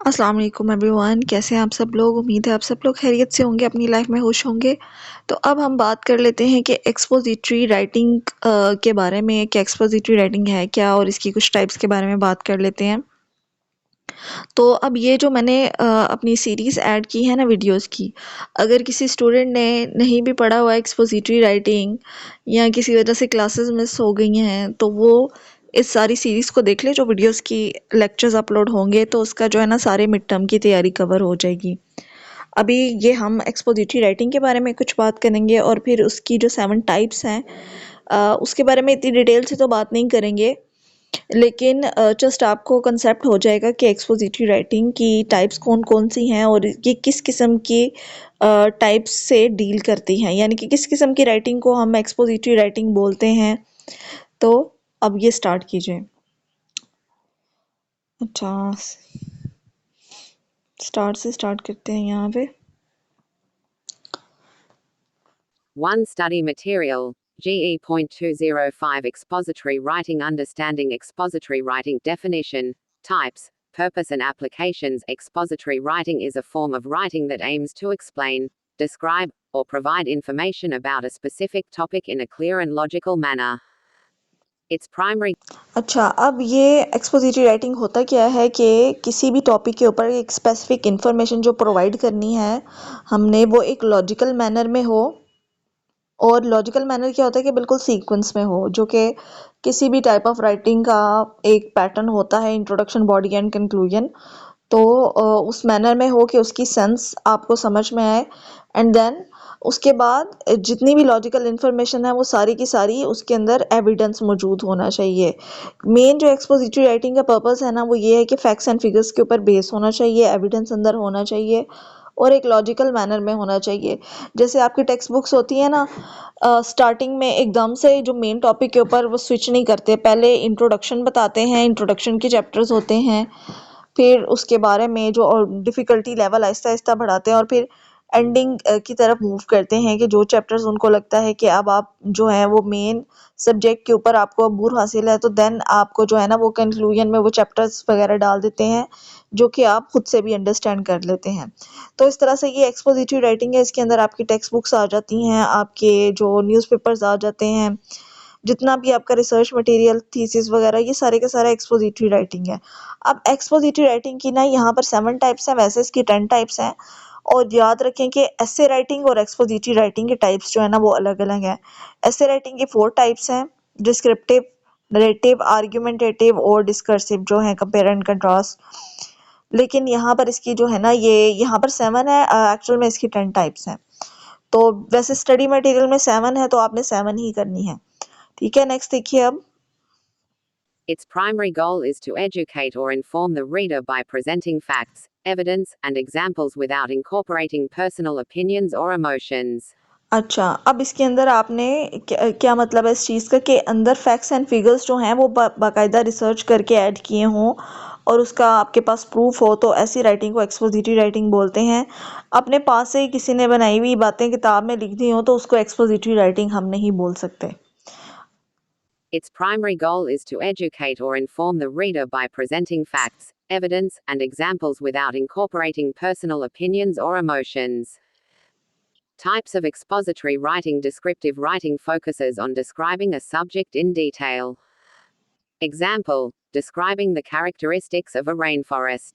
अस्सलाम वालेकुम एवरीवन, कैसे हैं आप सब लोग। उम्मीद है आप सब लोग खैरियत से होंगे, अपनी लाइफ में खुश होंगे। तो अब हम बात कर लेते हैं कि एक्सपोजिटरी राइटिंग के बारे में कि एक्सपोजिटरी राइटिंग है क्या और इसकी कुछ टाइप्स के बारे में बात कर लेते हैं। तो अब ये जो मैंने अपनी सीरीज़ ऐड की है ना वीडियोस की, अगर किसी स्टूडेंट ने नहीं भी पढ़ा हुआ एक्सपोजिटरी राइटिंग या किसी वजह से क्लासेस मिस हो गई हैं, तो वो इस सारी सीरीज़ को देख ले जो वीडियोस की लेक्चर्स अपलोड होंगे, तो उसका जो है ना सारे मिड टर्म की तैयारी कवर हो जाएगी। अभी ये हम एक्सपोजिटरी राइटिंग के बारे में कुछ बात करेंगे और फिर उसकी जो 7 टाइप्स हैं उसके बारे में इतनी डिटेल से तो बात नहीं करेंगे, लेकिन जस्ट आपको कंसेप्ट हो जाएगा कि एक्सपोजिटरी राइटिंग की टाइप्स कौन-कौन सी हैं और ये किस किस्म की टाइप्स से डील करती हैं, यानी कि किस किस्म की राइटिंग को हम एक्सपोजिटरी राइटिंग बोलते हैं। तो अब ये स्टार्ट कीजिए। अच्छा, स्टार्ट से स्टार्ट करते हैं यहाँ पे। 1 Study Material, GE.205 Expository Writing Understanding Expository Writing Definition, Types, Purpose and Applications. Expository writing is a form of writing that aims to explain, describe, or provide information about a specific topic in a clear and logical manner. Its primary अच्छा, अब ये expository writing होता क्या है कि किसी भी topic के ऊपर एक स्पेसिफिक इंफॉर्मेशन जो प्रोवाइड करनी है हमने, वो एक लॉजिकल मैनर में हो। और लॉजिकल मैनर क्या होता है कि बिल्कुल सीक्वेंस में हो, जो कि किसी भी टाइप ऑफ राइटिंग का एक पैटर्न होता है, इंट्रोडक्शन, बॉडी एंड कंक्लूजन। तो उस मैनर में हो कि उसकी सेंस आपको समझ में आए, एंड देन उसके बाद जितनी भी लॉजिकल इन्फॉर्मेशन है वो सारी की सारी उसके अंदर एविडेंस मौजूद होना चाहिए। मेन जो एक्सपोजिटरी राइटिंग का पर्पस है ना, वो ये है कि फैक्ट्स एंड फिगर्स के ऊपर बेस होना चाहिए, एविडेंस अंदर होना चाहिए और एक लॉजिकल मैनर में होना चाहिए। जैसे आपकी टेक्स्ट बुक्स होती है ना, स्टार्टिंग में एकदम से जो मेन टॉपिक के ऊपर वो स्विच नहीं करते, पहले इंट्रोडक्शन बताते हैं, इंट्रोडक्शन के चैप्टर्स होते हैं, फिर उसके बारे में जो और डिफ़िकल्टी लेवल आहिस्ता आहिस्ता बढ़ाते हैं और फिर एंडिंग की तरफ मूव करते हैं कि जो चैप्टर्स उनको लगता है कि अब आप जो है वो मेन सब्जेक्ट के ऊपर आपको अबूर हासिल है, तो देन आपको जो है ना वो कंक्लूजन में वो चैप्टर्स वगैरह डाल देते हैं जो कि आप खुद से भी अंडरस्टैंड कर लेते हैं। तो इस तरह से ये एक्सपोजिटरी राइटिंग है। इसके अंदर आपकी टेक्स्ट बुक्स आ जाती हैं, आपके जो न्यूज़पेपर्स आ जाते हैं, जितना भी आपका रिसर्च मटेरियल, थीसिस वगैरह, ये सारे का सारा एक्सपोजिटरी राइटिंग है। अब एक्सपोजिटरी राइटिंग की ना यहाँ पर 7 टाइप्स हैं, वैसे इसकी 10 टाइप्स हैं। और याद रखें कि एसे राइटिंग और एक्सपोजिटरी राइटिंग के टाइप्स जो है ना वो अलग अलग हैं। एसे राइटिंग की 4 टाइप्स हैं, डिस्क्रिप्टिव, नरेटिव, आर्ग्यूमेंटेटिव और डिस्कर्सिव, जो है कंपेयर एंड कंट्रास्ट। लेकिन यहाँ पर इसकी जो है ना ये यहाँ पर 7 है, एक्चुअल में इसकी 10 टाइप्स हैं। तो वैसे स्टडी मटेरियल में 7 है, तो आपने 7 ही करनी है। ठीक है, नेक्स्ट देखिए अब। Its primary goal is to educate or inform the reader by presenting facts, evidence, and examples without incorporating personal opinions or emotions. अच्छा, अब इसके अंदर आपने क्या मतलब है इस चीज़ का कि अंदर फैक्ट्स एंड फिगर्स जो हैं वो बाकायदा रिसर्च करके ऐड किए हों और उसका आपके पास प्रूफ हो, तो ऐसी राइटिंग को एक्सपोजिटरी राइटिंग बोलते हैं। अपने पास से ही किसी ने बनाई हुई बातें किताब में लिख दी हों तो उसको एक्सपोजिटरी राइटिंग हम नहीं बोल सकते। Its primary goal is to educate or inform the reader by presenting facts, evidence, and examples without incorporating personal opinions or emotions. Types of expository writing. Descriptive writing focuses on describing a subject in detail. Example, describing the characteristics of a rainforest.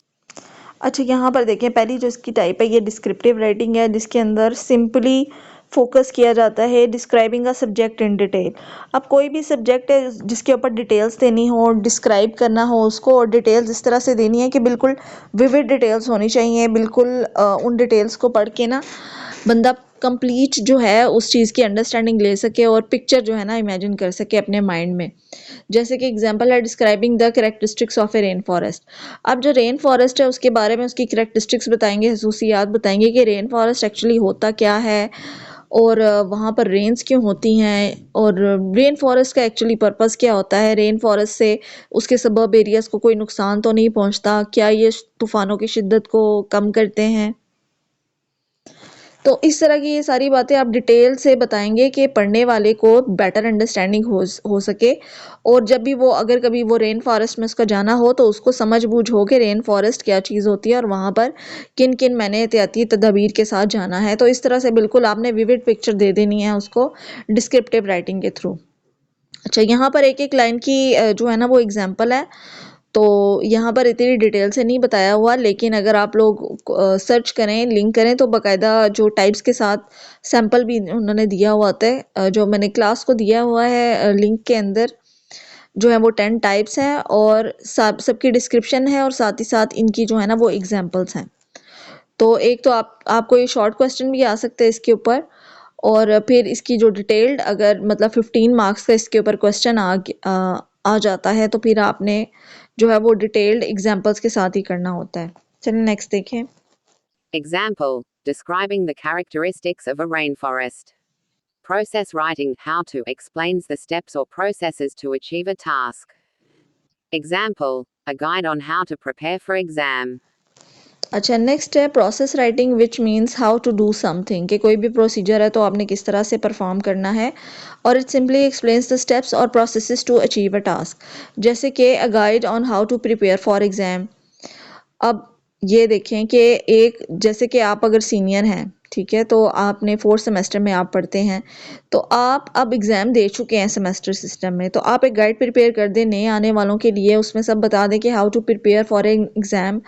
अच्छा, यहाँ पर देखें, पहली जो इसकी type है ये descriptive writing है, जिसके अंदर सिंपली फोकस किया जाता है describing a subject in detail. अब कोई भी सब्जेक्ट है जिसके ऊपर डिटेल्स देनी हो, डिस्क्राइब करना हो उसको, और डिटेल्स इस तरह से देनी है कि बिल्कुल विविड डिटेल्स होनी चाहिए, बिल्कुल उन डिटेल्स को पढ़ के ना बंदा कंप्लीट जो है उस चीज़ की अंडरस्टैंडिंग ले सके और पिक्चर जो है ना इमेजिन कर सके अपने माइंड में। जैसे कि एग्जांपल है describing the characteristics of A rain forest. अब जो रेन फॉरेस्ट है उसके बारे में उसकी कैरेक्टरिस्टिक्स बताएंगे, खसूसियात बताएंगे कि रेन फॉरेस्ट एक्चुअली होता क्या है और वहाँ पर रेन्स क्यों होती हैं और रेन फॉरेस्ट का एक्चुअली पर्पस क्या होता है, रेन फॉरेस्ट से उसके सबब एरियाज़ को कोई नुकसान तो नहीं पहुँचता, क्या ये तूफ़ानों की शिद्दत को कम करते हैं। तो इस तरह की ये सारी बातें आप डिटेल से बताएंगे कि पढ़ने वाले को बेटर अंडरस्टैंडिंग हो सके, और जब भी वो अगर कभी वो रेन फॉरेस्ट में उसका जाना हो तो उसको समझ बूझ हो कि रेन फॉरेस्ट क्या चीज़ होती है और वहाँ पर किन किन मैंने एहतियाती तदबीर के साथ जाना है। तो इस तरह से बिल्कुल आपने विविड पिक्चर दे देनी है उसको डिस्क्रिप्टिव राइटिंग के थ्रू। अच्छा, यहाँ पर एक एक लाइन की जो है ना वो एग्जाम्पल है, तो यहाँ पर इतनी डिटेल से नहीं बताया हुआ, लेकिन अगर आप लोग सर्च करें, लिंक करें, तो बाकायदा जो टाइप्स के साथ सैंपल भी उन्होंने दिया हुआ होता है, जो मैंने क्लास को दिया हुआ है लिंक के अंदर जो है वो 10 टाइप्स हैं और सबकी डिस्क्रिप्शन है और साथ ही साथ इनकी जो है ना वो एग्जाम्पल्स हैं। तो एक तो आपको ये शॉर्ट क्वेश्चन भी आ सकते हैं इसके ऊपर, और फिर इसकी जो डिटेल्ड अगर मतलब 15 मार्क्स का इसके ऊपर क्वेश्चन आ जाता है तो फिर आपने जो है वो डिटेल्ड एग्जांपल्स के साथ ही करना होता है। चलिए नेक्स्ट देखें। Example, describing the characteristics of a rainforest. Process writing how to explains the steps or processes to achieve a task. Example, a guide on how to prepare for exam. अच्छा, next है process writing which means how to do something, कि कोई भी procedure है तो आपने किस तरह से परफॉर्म करना है, और it simply explains the steps और processes to achieve a task, जैसे कि a guide on how to prepare for exam. अब ये देखें कि एक जैसे कि आप अगर सीनियर हैं, ठीक है, तो आपने 4th सेमेस्टर में आप पढ़ते हैं, तो आप अब एग्ज़ाम दे चुके हैं सेमेस्टर सिस्टम में, तो आप एक गाइड प्रिपेयर कर दें नए आने वालों के लिए, उसमें सब बता दें कि how to prepare for an exam,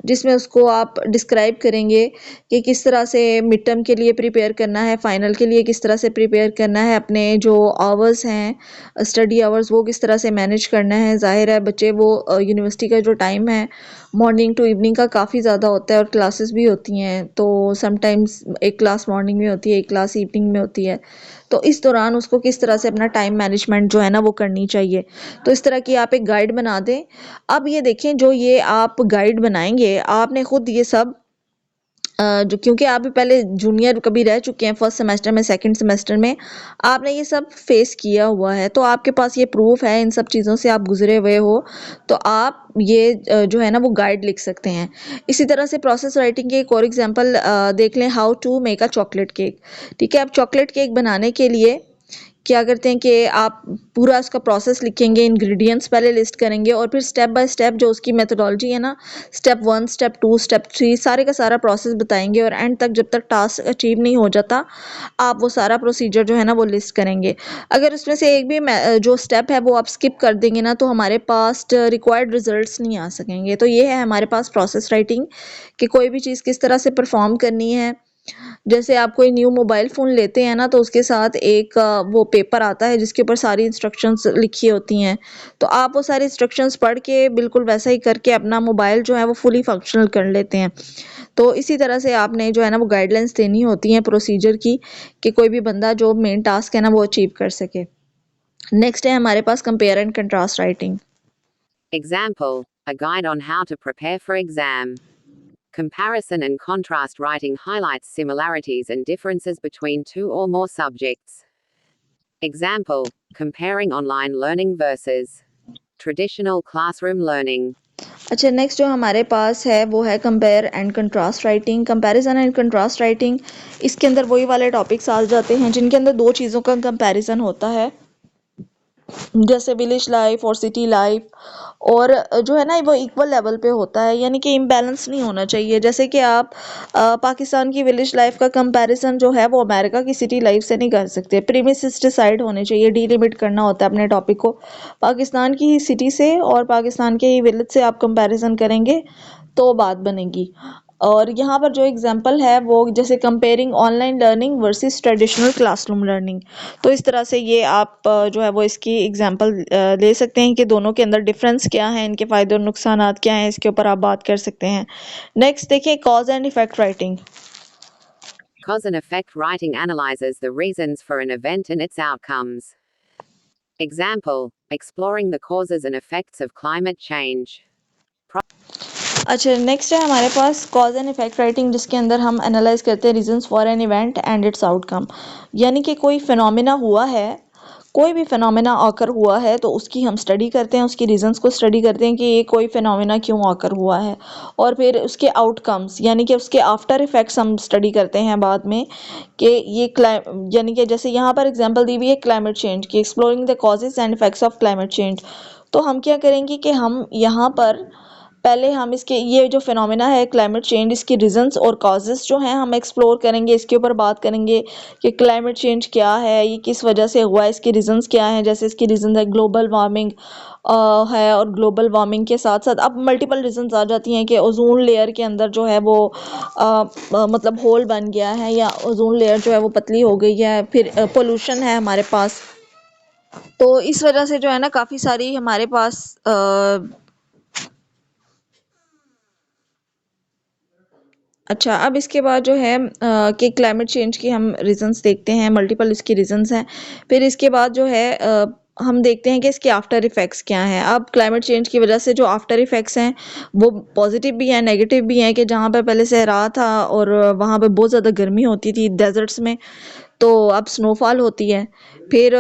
जिसमें उसको आप डिस्क्राइब करेंगे कि किस तरह से मिड टर्म के लिए प्रिपेयर करना है, फाइनल के लिए किस तरह से प्रिपेयर करना है, अपने जो आवर्स हैं स्टडी आवर्स वो किस तरह से मैनेज करना है। ज़ाहिर है बच्चे वो यूनिवर्सिटी का जो टाइम है मॉर्निंग टू इवनिंग का काफ़ी ज़्यादा होता है और क्लासेस भी होती हैं, तो समटाइम्स एक क्लास मॉर्निंग में होती है, एक क्लास इवनिंग में होती है, तो इस दौरान उसको किस तरह से अपना टाइम मैनेजमेंट जो है ना वो करनी चाहिए। तो इस तरह की आप एक गाइड बना दें। अब ये देखें, जो ये आप गाइड बनाएंगे आपने खुद ये सब जो क्योंकि आप भी पहले जूनियर कभी रह चुके हैं, फर्स्ट सेमेस्टर में, सेकंड सेमेस्टर में आपने ये सब फेस किया हुआ है, तो आपके पास ये प्रूफ है, इन सब चीज़ों से आप गुजरे हुए हो, तो आप ये जो है ना वो गाइड लिख सकते हैं। इसी तरह से प्रोसेस राइटिंग के एक और एग्जांपल देख लें, how to make a chocolate cake. ठीक है, अब चॉकलेट केक बनाने के लिए क्या करते हैं कि आप पूरा उसका प्रोसेस लिखेंगे, इंग्रेडिएंट्स पहले लिस्ट करेंगे और फिर स्टेप बाय स्टेप जो उसकी मेथोडोलॉजी है ना, स्टेप 1, स्टेप 2, स्टेप 3 सारे का सारा प्रोसेस बताएंगे, और एंड तक जब तक टास्क अचीव नहीं हो जाता आप वो सारा प्रोसीजर जो है ना वो लिस्ट करेंगे। अगर उसमें से एक भी जो स्टेप है वो आप स्किप कर देंगे ना, तो हमारे पास रिक्वायर्ड रिजल्ट्स नहीं आ सकेंगे। तो ये है हमारे पास प्रोसेस राइटिंग, कि कोई भी चीज़ किस तरह से परफॉर्म करनी है। जैसे आप कोई न्यू मोबाइल फ़ोन लेते हैं ना, तो उसके साथ एक वो पेपर आता है जिसके ऊपर सारी इंस्ट्रक्शंस लिखी होती हैं, तो आप वो सारी इंस्ट्रक्शंस पढ़ के बिल्कुल वैसा ही करके अपना मोबाइल जो है वो फुली फंक्शनल कर लेते हैं। तो इसी तरह से आपने जो है ना वो गाइडलाइंस देनी होती हैं प्रोसीजर की, कि कोई भी बंदा जो मेन टास्क है ना वो अचीव कर सके। नेक्स्ट है हमारे पास compare and contrast writing. Example, a guide on how to prepare for exam. Comparison and contrast writing highlights similarities and differences between two or more subjects. Example, comparing online learning versus traditional classroom learning. अच्छा, next जो हमारे पास है वो है compare and contrast writing. Comparison and contrast writing, इसके अंदर वही वाले टॉपिक्स आ जाते हैं जिनके अंदर दो चीज़ों का कंपैरिजन होता है, जैसे विलेज लाइफ और सिटी लाइफ, और जो है ना वो इक्वल लेवल पे होता है, यानी कि इम्बैलेंस नहीं होना चाहिए। जैसे कि आप पाकिस्तान की विलेज लाइफ का कंपैरिजन जो है वो अमेरिका की सिटी लाइफ से नहीं कर सकते। प्रीमिसेस डिसाइड होने चाहिए, डीलिमिट करना होता है अपने टॉपिक को। पाकिस्तान की ही सिटी से और पाकिस्तान के ही विलेज से आप कंपैरिजन करेंगे तो बात बनेगी। और यहाँ पर जो एग्जांपल है वो जैसे comparing online learning versus traditional classroom learning, तो इस तरह से ये आप जो है वो इसकी एग्जांपल ले सकते हैं कि दोनों के अंदर डिफरेंस क्या है, इनके फ़ायदे और नुकसानात क्या हैं, इसके ऊपर आप बात कर सकते हैं। नेक्स्ट देखिए, cause and effect writing. Cause and effect writing analyzes the reasons for an event and its outcomes. Example, exploring the causes and effects of climate change. अच्छा, नेक्स्ट है हमारे पास कॉज एंड इफेक्ट राइटिंग, जिसके अंदर हम analyse करते हैं reasons for an event and it's outcome, यानी कि कोई फिनोमिना हुआ है, कोई भी फिनोमेना ऑकर हुआ है तो उसकी हम स्टडी करते हैं, उसकी रीजंस को स्टडी करते हैं कि ये कोई फिनोमेना क्यों ऑकर हुआ है, और फिर उसके आउटकम्स यानी कि उसके आफ्टर इफेक्ट्स हम स्टडी करते हैं बाद में कि ये यानी कि जैसे यहाँ पर एग्जांपल दी हुई है क्लाइमेट चेंज की, exploring the causes and effects of climate change. तो हम क्या करेंगे कि हम यहाँ पर पहले हम इसके ये जो फिनोमेना है क्लाइमेट चेंज, इसकी रीजंस और कॉजेज जो हैं हम एक्सप्लोर करेंगे, इसके ऊपर बात करेंगे कि क्लाइमेट चेंज क्या है, ये किस वजह से हुआ है, इसके रीजंस क्या हैं। जैसे इसकी रीजंस है ग्लोबल वार्मिंग है, और ग्लोबल वार्मिंग के साथ साथ अब मल्टीपल रीजंस आ जाती हैं कि ओजोन लेयर के अंदर जो है वो मतलब होल बन गया है, या ओजोन लेयर जो है वो पतली हो गई है, फिर पोल्यूशन है हमारे पास। तो इस वजह से जो है ना काफ़ी सारी हमारे पास अच्छा, अब इसके बाद जो है कि क्लाइमेट चेंज की हम रीजंस देखते हैं, मल्टीपल इसकी रीजंस हैं। फिर इसके बाद जो है हम देखते हैं कि इसके आफ्टर इफ़ेक्ट्स क्या हैं। अब क्लाइमेट चेंज की वजह से जो आफ्टर इफ़ेक्ट्स हैं वो पॉजिटिव भी हैं, नेगेटिव भी हैं, कि जहाँ पर पहले सहरा था और वहाँ पे बहुत ज़्यादा गर्मी होती थी डेजर्ट्स में, तो अब स्नोफॉल होती है। फिर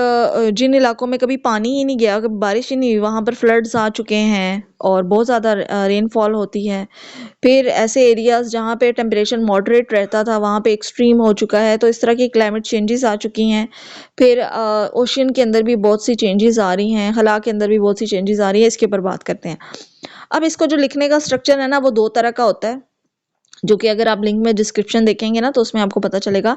जिन इलाकों में कभी पानी ही नहीं गया, कभी बारिश ही नहीं हुई, वहाँ पर फ्लड्स आ चुके हैं और बहुत ज़्यादा रेनफॉल होती है। फिर ऐसे एरियाज़ जहाँ पे टेम्परेचर मॉडरेट रहता था वहाँ पे एक्सट्रीम हो चुका है, तो इस तरह की क्लाइमेट चेंजेस आ चुकी हैं। फिर ओशन के अंदर भी बहुत सी चेंजेस आ रही हैं, खला के अंदर भी बहुत सी चेंजेस आ रही है, इसके ऊपर बात करते हैं। अब इसको जो लिखने का स्ट्रक्चर है ना वो दो तरह का होता है, जो कि अगर आप लिंक में डिस्क्रिप्शन देखेंगे ना तो उसमें आपको पता चलेगा।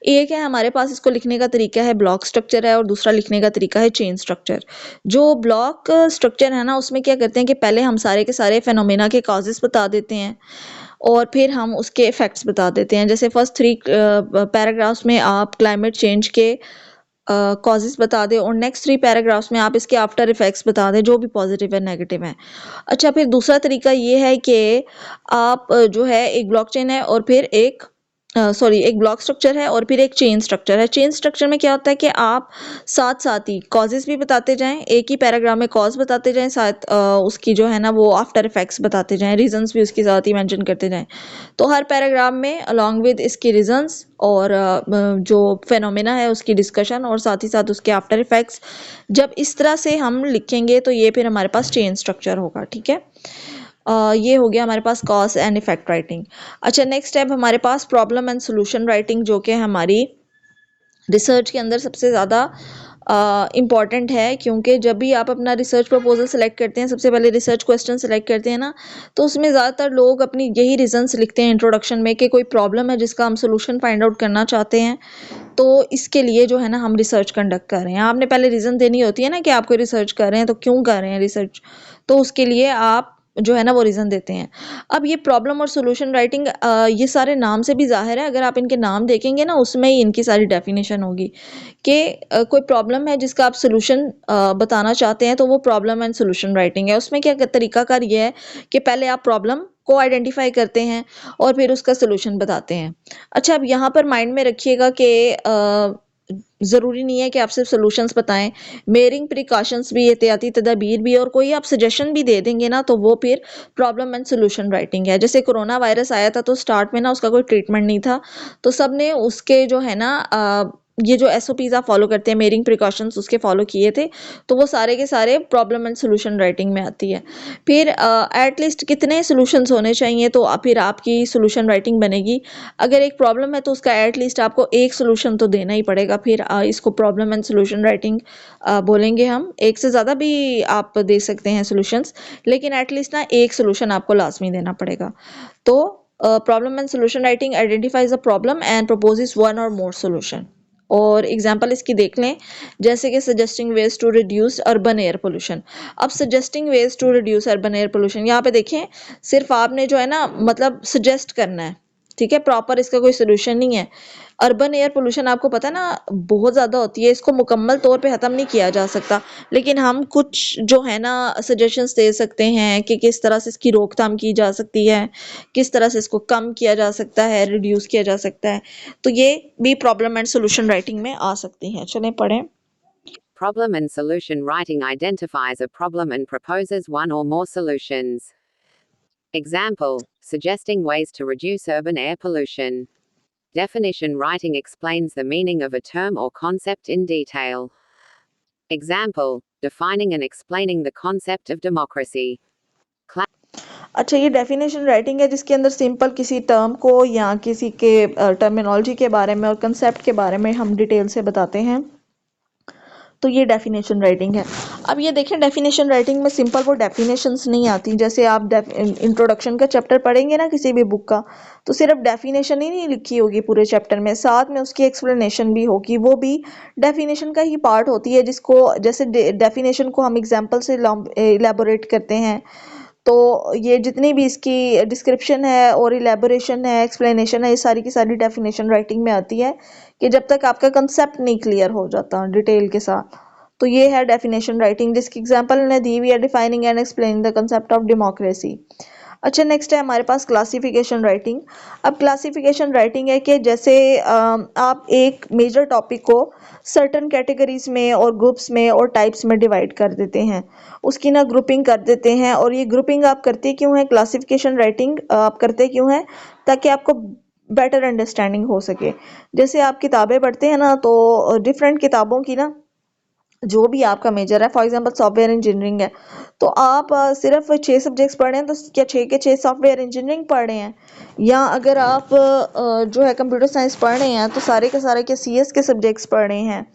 एक है हमारे पास इसको लिखने का तरीका है ब्लॉक स्ट्रक्चर है, और दूसरा लिखने का तरीका है चेन स्ट्रक्चर। जो ब्लॉक स्ट्रक्चर है ना उसमें क्या करते हैं कि पहले हम सारे के सारे फेनोमेना के कॉजेस बता देते हैं और फिर हम उसके इफेक्ट्स बता देते हैं। जैसे फर्स्ट 3 पैराग्राफ्स में आप क्लाइमेट चेंज के कॉजेस बता दें, और नेक्स्ट 3 पैराग्राफ्स में आप इसके आफ्टर इफेक्ट्स बता दें जो भी पॉजिटिव है नेगेटिव है। अच्छा, फिर दूसरा तरीका ये है कि आप जो है एक ब्लॉकचेन है और फिर एक एक ब्लॉक स्ट्रक्चर है और फिर एक चेन स्ट्रक्चर है। चेन स्ट्रक्चर में क्या होता है कि आप साथ साथ ही कॉजेस भी बताते जाएं, एक ही पैराग्राफ में कॉज बताते जाएं, साथ उसकी जो है ना वो आफ्टर इफेक्ट्स बताते जाएं, रीजंस भी उसके साथ ही मेंशन करते जाएं। तो हर पैराग्राफ में अलॉन्ग विद इसकी रीजंस और जो फेनोमेना है उसकी डिस्कशन, और साथ ही साथ उसके आफ्टर इफेक्ट्स, जब इस तरह से हम लिखेंगे तो ये फिर हमारे पास चेन स्ट्रक्चर होगा। ठीक है, ये हो गया हमारे पास कॉज एंड इफेक्ट राइटिंग। अच्छा, नेक्स्ट स्टेप हमारे पास प्रॉब्लम एंड सोल्यूशन राइटिंग, जो कि हमारी रिसर्च के अंदर सबसे ज़्यादा इम्पॉर्टेंट है, क्योंकि जब भी आप अपना रिसर्च प्रपोजल सेलेक्ट करते हैं, सबसे पहले रिसर्च क्वेश्चन सेलेक्ट करते हैं ना, तो उसमें ज़्यादातर लोग अपनी यही रीजंस लिखते हैं इंट्रोडक्शन में कि कोई प्रॉब्लम है जिसका हम सोल्यूशन फाइंड आउट करना चाहते हैं, तो इसके लिए जो है ना हम रिसर्च कंडक्ट कर रहे हैं। आपने पहले रीज़न देनी होती है ना कि आप कोई रिसर्च कर रहे हैं तो क्यों कर रहे हैं रिसर्च, तो उसके लिए आप जो है ना वो रीज़न देते हैं। अब ये प्रॉब्लम और सॉल्यूशन राइटिंग, ये सारे नाम से भी ज़ाहिर है, अगर आप इनके नाम देखेंगे ना उसमें ही इनकी सारी डेफिनेशन होगी कि कोई प्रॉब्लम है जिसका आप सॉल्यूशन बताना चाहते हैं, तो वो प्रॉब्लम एंड सॉल्यूशन राइटिंग है। उसमें क्या तरीकाकार ये है कि पहले आप प्रॉब्लम को आइडेंटिफाई करते हैं और फिर उसका सॉल्यूशन बताते हैं। अच्छा, अब यहाँ पर माइंड में रखिएगा कि ज़रूरी नहीं है कि आप सिर्फ सॉल्यूशंस बताएं, मेयरिंग प्रिकॉशंस भी, एहतियाती तदाबीर भी, और कोई आप सजेशन भी दे देंगे ना तो वो फिर प्रॉब्लम एंड सॉल्यूशन राइटिंग है। जैसे कोरोना वायरस आया था तो स्टार्ट में ना उसका कोई ट्रीटमेंट नहीं था, तो सब ने उसके जो है ना ये जो एसओपीज आप फॉलो करते हैं, मेयरिंग प्रिकॉशंस उसके फॉलो किए थे, तो वो सारे के सारे प्रॉब्लम एंड सॉल्यूशन राइटिंग में आती है। फिर एटलीस्ट कितने सॉल्यूशंस होने चाहिए तो फिर आपकी सॉल्यूशन राइटिंग बनेगी। अगर एक प्रॉब्लम है तो उसका एटलीस्ट आपको एक सॉल्यूशन तो देना ही पड़ेगा, फिर इसको प्रॉब्लम एंड सॉल्यूशन राइटिंग बोलेंगे हम। एक से ज़्यादा भी आप दे सकते हैं सॉल्यूशंस, लेकिन एटलीस्ट ना एक सॉल्यूशन आपको लाजमी देना पड़ेगा। तो problem and solution writing identifies a problem and proposes one और मोर सॉल्यूशन। और एग्जाम्पल इसकी देख लें, जैसे कि suggesting ways to reduce urban air pollution. अब suggesting ways to reduce urban air pollution, यहाँ पे देखें सिर्फ आपने जो है ना मतलब सजेस्ट करना है, ठीक है, प्रॉपर इसका कोई सोल्यूशन नहीं है। अर्बन एयर पोल्यूशन आपको पता है ना बहुत ज़्यादा होती है, इसको मुकम्मल तौर पे ख़त्म नहीं किया जा सकता, लेकिन हम कुछ जो है ना सजेशंस दे सकते हैं कि किस तरह से इसकी रोकथाम की जा सकती है, किस तरह से इसको कम किया जा सकता है, रिड्यूस किया जा सकता है। तो ये भी प्रॉब्लम एंड सोल्यूशन राइटिंग में आ सकती हैं। चलें पढ़ें। Problem and solution writing identifies a problem and proposes one or more solutions. Example: suggesting ways to reduce urban air pollution. Definition writing explains the meaning of a term or concept in detail. Example, defining and explaining the concept of democracy. अच्छा, ये definition writing है जिसके अंदर simple किसी term को या किसी के टर्मिनोलॉजी के बारे में और कंसेप्ट के बारे में हम डिटेल से बताते हैं, तो ये डेफिनेशन राइटिंग है। अब ये देखें, डेफिनेशन राइटिंग में सिंपल वो डेफिनेशंस नहीं आती। जैसे आप इंट्रोडक्शन का चैप्टर पढ़ेंगे ना किसी भी बुक का, तो सिर्फ डेफिनेशन ही नहीं लिखी होगी पूरे चैप्टर में, साथ में उसकी एक्सप्लेनेशन भी होगी, वो भी डेफिनेशन का ही पार्ट होती है, जिसको जैसे डेफिनेशन को हम एग्जाम्पल से इलेबोरेट करते हैं, तो ये जितनी भी इसकी डिस्क्रिप्शन है और इलेबोरेशन है, एक्सप्लेनेशन है, ये सारी की सारी डेफिनेशन राइटिंग में आती है, कि जब तक आपका कंसेप्ट नहीं क्लियर हो जाता डिटेल के साथ। तो ये है डेफिनेशन राइटिंग, जिसकी एग्जांपल ने दी हुई है, defining and explaining the concept of democracy. अच्छा, नेक्स्ट है हमारे पास क्लासिफिकेशन राइटिंग। अब क्लासिफिकेशन राइटिंग है कि जैसे आप एक मेजर टॉपिक को सर्टन कैटेगरीज में और ग्रुप्स में और टाइप्स में डिवाइड कर देते हैं, उसकी ना ग्रुपिंग कर देते हैं। और ये ग्रुपिंग आप करते क्यों है, क्लासिफिकेशन राइटिंग आप करते क्यों है, ताकि आपको बेटर अंडरस्टैंडिंग हो सके। जैसे आप किताबें पढ़ते हैं ना, तो डिफरेंट किताबों की ना, जो भी आपका मेजर है, फॉर एग्जांपल सॉफ्टवेयर इंजीनियरिंग है, तो आप सिर्फ 6 सब्जेक्ट्स पढ़ रहे हैं, तो क्या 6 के 6 सॉफ्टवेयर इंजीनियरिंग पढ़ रहे हैं? या अगर आप जो है कंप्यूटर साइंस पढ़ रहे हैं, तो सारे के सारे के सीएस के सब्जेक्ट्स पढ़ रहे हैं।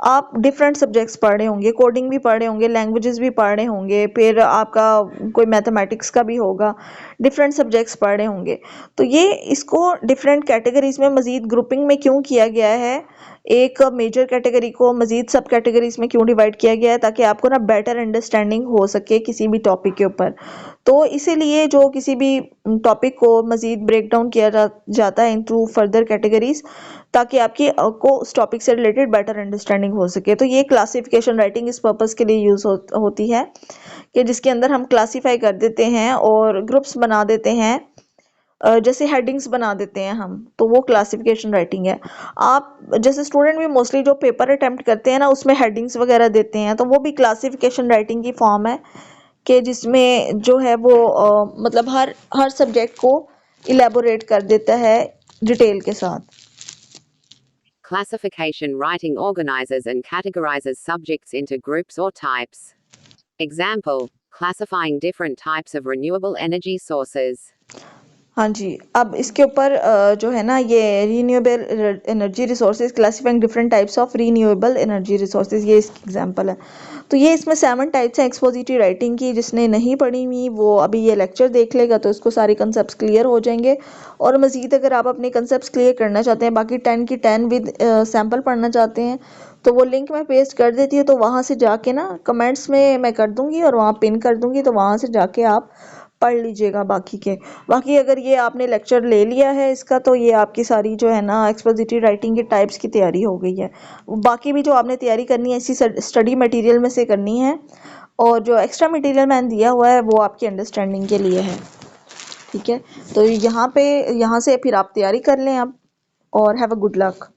आप डिफरेंट सब्जेक्ट्स पढ़ रहे होंगे, कोडिंग भी पढ़ रहे होंगे, लैंग्वेजेस भी पढ़ रहे होंगे, फिर आपका कोई मैथमेटिक्स का भी होगा, डिफरेंट सब्जेक्ट्स पढ़ रहे होंगे। तो ये इसको डिफरेंट कैटेगरीज में मज़ीद ग्रुपिंग में क्यों किया गया है, एक मेजर कैटेगरी को मज़ीद सब कैटेगरीज में क्यों डिवाइड किया गया है, ताकि आपको ना बेटर अंडरस्टैंडिंग हो सके किसी भी टॉपिक के ऊपर। तो इसीलिए जो किसी भी टॉपिक को मज़ीद ब्रेक डाउन किया जाता है इनटू फर्दर कैटेगरीज, ताकि आपकी को उस टॉपिक से रिलेटेड बेटर अंडरस्टैंडिंग हो सके। तो ये क्लासिफिकेशन राइटिंग इस पर्पज़ के लिए यूज़ होती है, कि जिसके अंदर हम क्लासीफाई कर देते हैं और ग्रुप्स बना देते हैं, जैसे हेडिंग्स बना देते हैं हम, तो वो क्लासिफिकेशन राइटिंग है। आप जैसे स्टूडेंट भी मोस्टली जो पेपर अटेम्प्ट करते हैं ना, उसमें हेडिंग्स वगैरह देते हैं, तो वो भी क्लासिफिकेशन राइटिंग की फॉर्म है, कि जिसमें जो है वो मतलब हर सब्जेक्ट को इलेबोरेट कर देता है डिटेल के साथ। Classification writing organizes and categorizes subjects into groups or types. Example, classifying different types of renewable energy sources. हाँ जी, अब इसके ऊपर जो है ना, ये renewable energy resources, classifying different types of renewable energy resources, ये इसकी एग्जांपल है। तो ये इसमें 7 टाइप्स हैं एक्सपोजिटरी राइटिंग की। जिसने नहीं पढ़ी हुई वो अभी ये लेक्चर देख लेगा, तो इसको सारे कंसेप्ट क्लियर हो जाएंगे। और मज़ीद अगर आप अपने कंसेप्ट क्लियर करना चाहते हैं, बाकी 10 की 10 विद सैम्पल पढ़ना चाहते हैं, तो वो लिंक मैं पेस्ट कर देती हूँ, तो वहाँ से जाके ना कमेंट्स में मैं कर दूँगी और वहाँ पिन कर दूँगी, तो वहाँ से जाके आप पढ़ लीजिएगा बाकी अगर ये आपने लेक्चर ले लिया है इसका, तो ये आपकी सारी जो है ना एक्सपोजिटरी राइटिंग के टाइप्स की तैयारी हो गई है। बाकी भी जो आपने तैयारी करनी है इसी स्टडी मटेरियल में से करनी है, और जो एक्स्ट्रा मटेरियल मैंने दिया हुआ है वो आपकी अंडरस्टैंडिंग के लिए है। ठीक है, तो यहाँ से फिर आप तैयारी कर लें अब, और हैव अ गुड लक।